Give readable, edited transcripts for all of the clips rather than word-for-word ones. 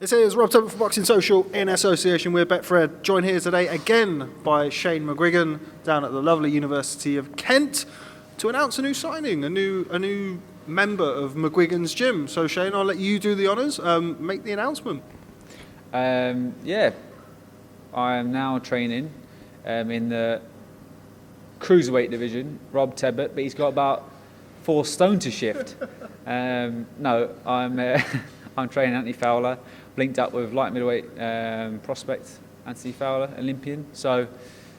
This is Rob Tubber for Boxing Social in association with Betfred. Joined here today again by Shane McGUIGAN down at the lovely University of Kent to announce a new signing, a new member of McGUIGAN's gym. So Shane, I'll let you do the honours, make the announcement. Yeah, I am now training in the cruiserweight division, Rob Tebbutt, but he's got about 4 stone to shift. No, I'm training Anthony Fowler, linked up with light middleweight prospect Anthony Fowler, Olympian. So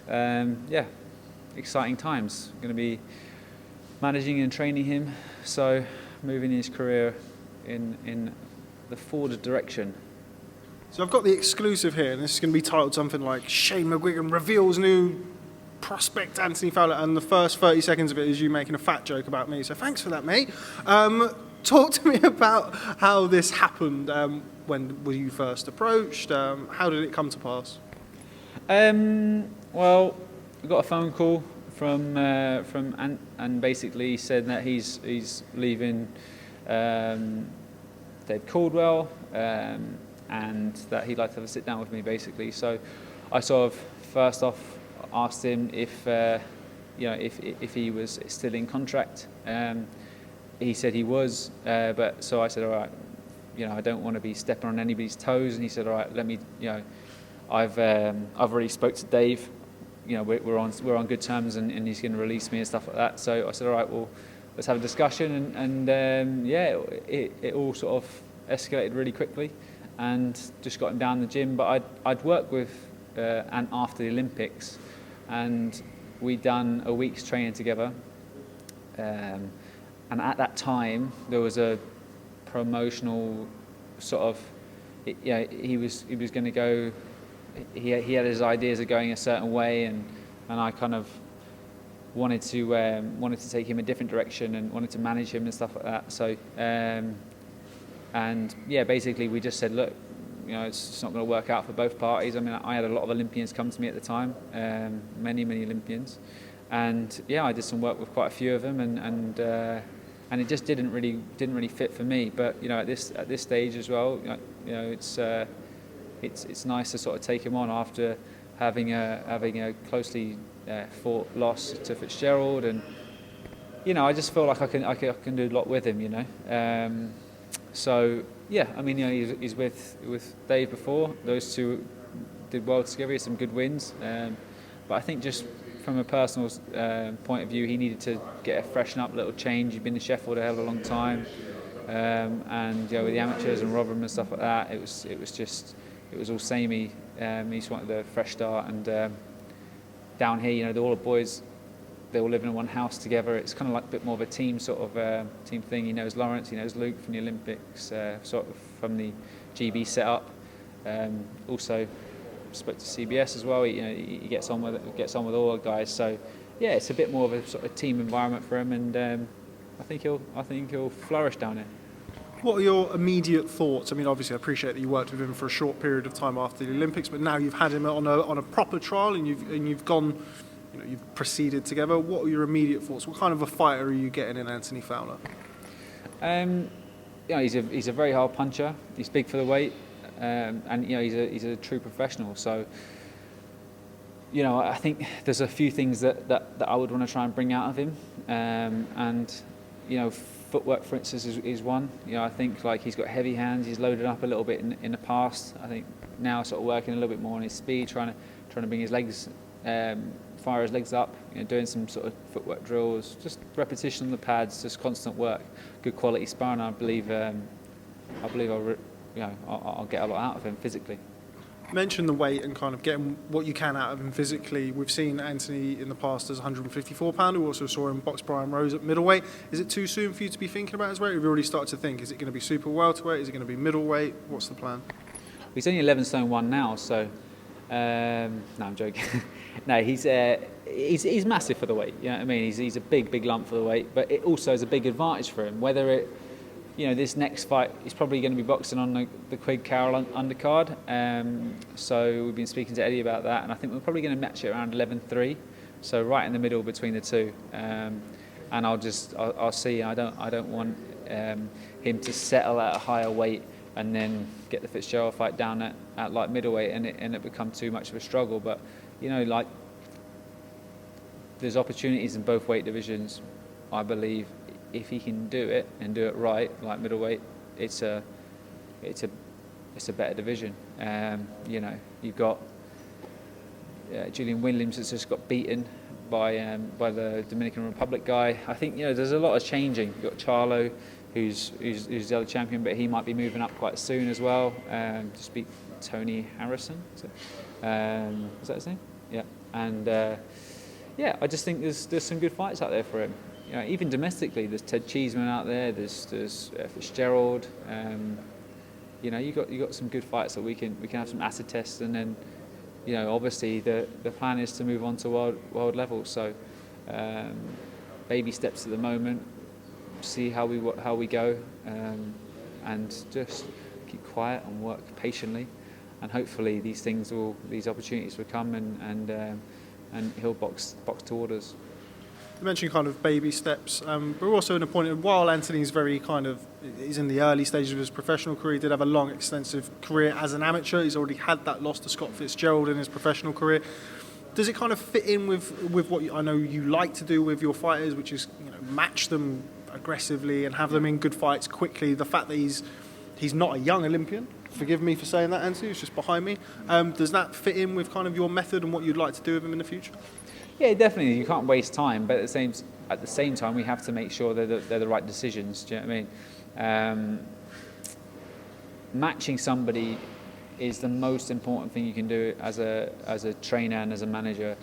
yeah, exciting times. Going to be managing and training him, so moving his career in the forward direction. So I've got the exclusive here, and this is going to be titled something like Shane McGUIGAN reveals new prospect Anthony Fowler, and the first 30 seconds of it is you making a fat joke about me, so thanks for that, mate. Talk to me about how this happened. When were you first approached? How did it come to pass? Well, I got a phone call from Ant, and basically said that he's leaving Dave Caldwell, and that he'd like to have a sit down with me, basically. So I sort of first off asked him if if he was still in contract. He said he was, but so I said, all right, I don't want to be stepping on anybody's toes. And he said, all right, let me, I've already spoke to Dave. We're on good terms, and he's going to release me and stuff like that. So I said, all right, well, let's have a discussion. And yeah, it all sort of escalated really quickly, and just got him down the gym. But I'd worked with Ant after the Olympics, and we'd done a week's training together. And at that time, there was a promotional sort of, he was going to go. He had his ideas of going a certain way, and I kind of wanted to take him a different direction and wanted to manage him and stuff like that. So, and yeah, basically we just said, look, it's not going to work out for both parties. I mean, I had a lot of Olympians come to me at the time, many Olympians, and yeah, I did some work with quite a few of them, and it just didn't really fit for me. But at this stage as well, it's nice to sort of take him on after having a closely fought loss to FITZGERALD, and I just feel like I can do a lot with him. So yeah, I mean, he's with Dave before. Those two did well together. He had some good wins, but I think just from a personal point of view, he needed to get a freshen up, little change. He'd been in Sheffield a hell of a long time, and with the amateurs and Rotherham and stuff like that, it was all samey. He just wanted a fresh start, and down here, all the boys, they all live in one house together. It's kind of like a bit more of a team sort of team thing. He knows Lawrence, he knows Luke from the Olympics, sort of from the GB setup. Also spoke to CBS as well. He gets on with all the guys. So yeah, it's a bit more of a sort of team environment for him, and I think he'll flourish down there. What are your immediate thoughts? I mean, obviously, I appreciate that you worked with him for a short period of time after the Olympics, but now you've had him on a proper trial, and you've gone, you've proceeded together. What are your immediate thoughts? What kind of a fighter are you getting in Anthony Fowler? He's a very hard puncher. He's big for the weight, and he's a true professional. So I think there's a few things that I would want to try and bring out of him, and footwork, for instance, is one. I think like he's got heavy hands. He's loaded up a little bit in the past. I think now sort of working a little bit more on his speed, trying to bring his legs, fire his legs up. Doing some sort of footwork drills, just repetition on the pads, just constant work, good quality sparring. I believe I'll get a lot out of him physically. Mention the weight and kind of getting what you can out of him physically. We've seen Anthony in the past as 154 pounder. We also saw him box Brian Rose at middleweight. Is it too soon for you to be thinking about his weight? Have you already started to think, is it going to be super welterweight? Is it going to be middleweight? What's the plan? He's only 11 stone 1 now, so no, I'm joking. No, he's massive for the weight. You know what I mean? He's a big lump for the weight, but it also is a big advantage for him. Whether it, this next fight, he's probably going to be boxing on the Quigg Carroll undercard. So we've been speaking to Eddie about that, and I think we're probably going to match it around 11.3, so right in the middle between the two. And I'll see. I don't want him to settle at a higher weight and then get the Fitzgerald fight down at light middleweight, and it become too much of a struggle. But like, there's opportunities in both weight divisions. I believe if he can do it and do it right, like middleweight, it's a better division. You've got Julian Williams that's just got beaten by the Dominican Republic guy. I think there's a lot of changing. You've got Charlo, who's the other champion, but he might be moving up quite soon as well to beat Tony Harrison. Is that his name? Yeah. And I just think there's some good fights out there for him. Even domestically, there's Ted Cheeseman out there. There's Fitzgerald. You got some good fights that we can have some acid tests, and then obviously the plan is to move on to world level. So baby steps at the moment. See how we go, and just keep quiet and work patiently, and hopefully these opportunities will come, and he'll box toward us. You mentioned kind of baby steps, but we're also in a point of, while Anthony's he's in the early stages of his professional career, he did have a long, extensive career as an amateur. He's already had that loss to Scott Fitzgerald in his professional career. Does it kind of fit in with what I know you like to do with your fighters, which is match them aggressively and have them in good fights quickly? The fact that he's not a young Olympian, forgive me for saying that, Anthony, he's just behind me. Does that fit in with kind of your method and what you'd like to do with him in the future? Yeah, definitely. You can't waste time, but at the same time, we have to make sure they're the right decisions. Do you know what I mean? Matching somebody is the most important thing you can do as a trainer and as a manager.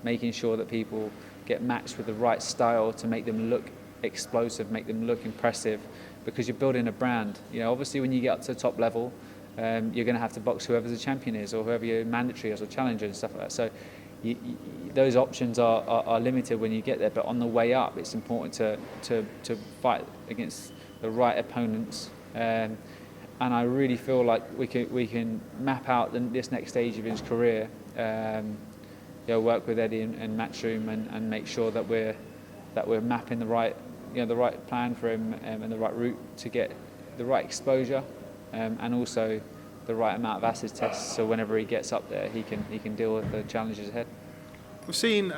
Making sure that people get matched with the right style to make them look explosive, make them look impressive, because you're building a brand. Obviously, when you get up to the top level, you're going to have to box whoever the champion is, or whoever your mandatory is, or challenger and stuff like that. So those options are limited when you get there, but on the way up, it's important to fight against the right opponents. And I really feel like we can map out this next stage of his career. Work with Eddie and Matchroom and make sure that we're mapping the right plan for him, and the right route to get the right exposure, and also the right amount of acid tests, so whenever he gets up there, he can deal with the challenges ahead. We've seen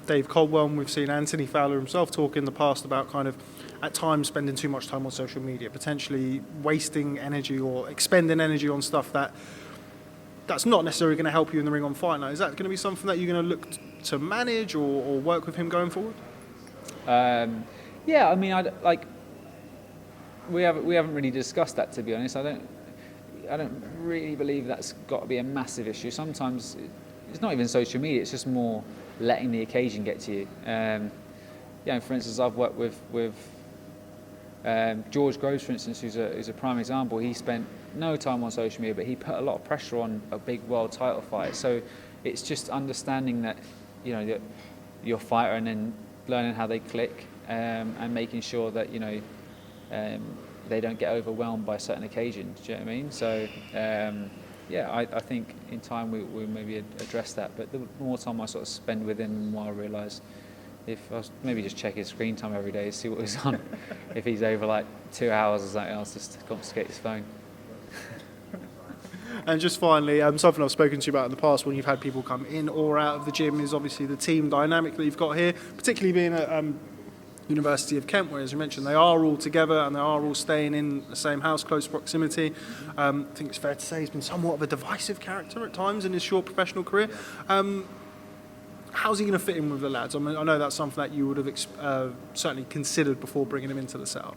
Dave Caldwell, and we've seen Anthony Fowler himself talk in the past about kind of at times spending too much time on social media, potentially wasting energy or expending energy on stuff that's not necessarily going to help you in the ring on fight night. Is that going to be something that you're going to look to manage or work with him going forward? Yeah, I mean, we haven't really discussed that, to be honest. I don't really believe that's got to be a massive issue. Sometimes it's not even social media; it's just more letting the occasion get to you. For instance, I've worked with George Groves, for instance, who's a prime example. He spent no time on social media, but he put a lot of pressure on a big world title fight. So it's just understanding that that you're a fighter, and then learning how they click, and making sure that they don't get overwhelmed by certain occasions. Do you know what I mean? So I think in time we maybe address that. But the more time I sort of spend with him, the more I realise if I was maybe just check his screen time every day, see what he's on. If he's over like 2 hours or something else, just to confiscate his phone. And just finally, something I've spoken to you about in the past when you've had people come in or out of the gym is obviously the team dynamic that you've got here, particularly being at University of Kent, where, as you mentioned, they are all together and they are all staying in the same house, close proximity. I think it's fair to say he's been somewhat of a divisive character at times in his short professional career. How's he going to fit in with the lads? I mean, I know that's something that you would have certainly considered before bringing him into the setup.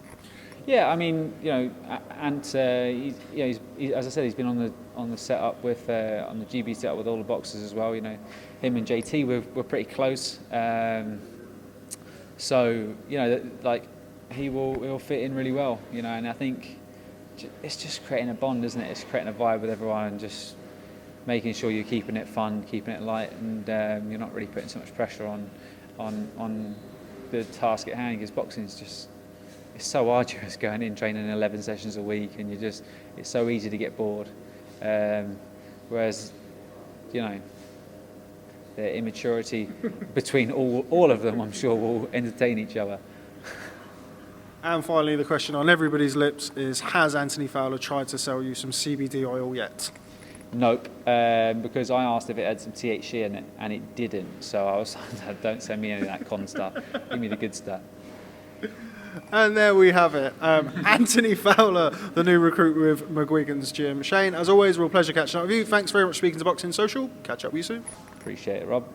Yeah, I mean, and he's as I said, he's been on the setup with on the GB setup with all the boxers as well. Him and JT we're pretty close. So he'll fit in really well. And I think it's just creating a bond, isn't it? It's creating a vibe with everyone and just making sure you're keeping it fun, keeping it light, and you're not really putting so much pressure on the task at hand, because boxing is just. It's so arduous going in, training 11 sessions a week, and it's so easy to get bored. Whereas, the immaturity between all of them, I'm sure, will entertain each other. And finally, the question on everybody's lips is, has Anthony Fowler tried to sell you some CBD oil yet? Nope, because I asked if it had some THC in it, and it didn't. So I was like, don't send me any of that con stuff. Give me the good stuff. And there we have it. Anthony Fowler, the new recruit with McGUIGAN's gym. Shane, as always, real pleasure catching up with you. Thanks very much for speaking to Boxing Social. Catch up with you soon. Appreciate it, Rob.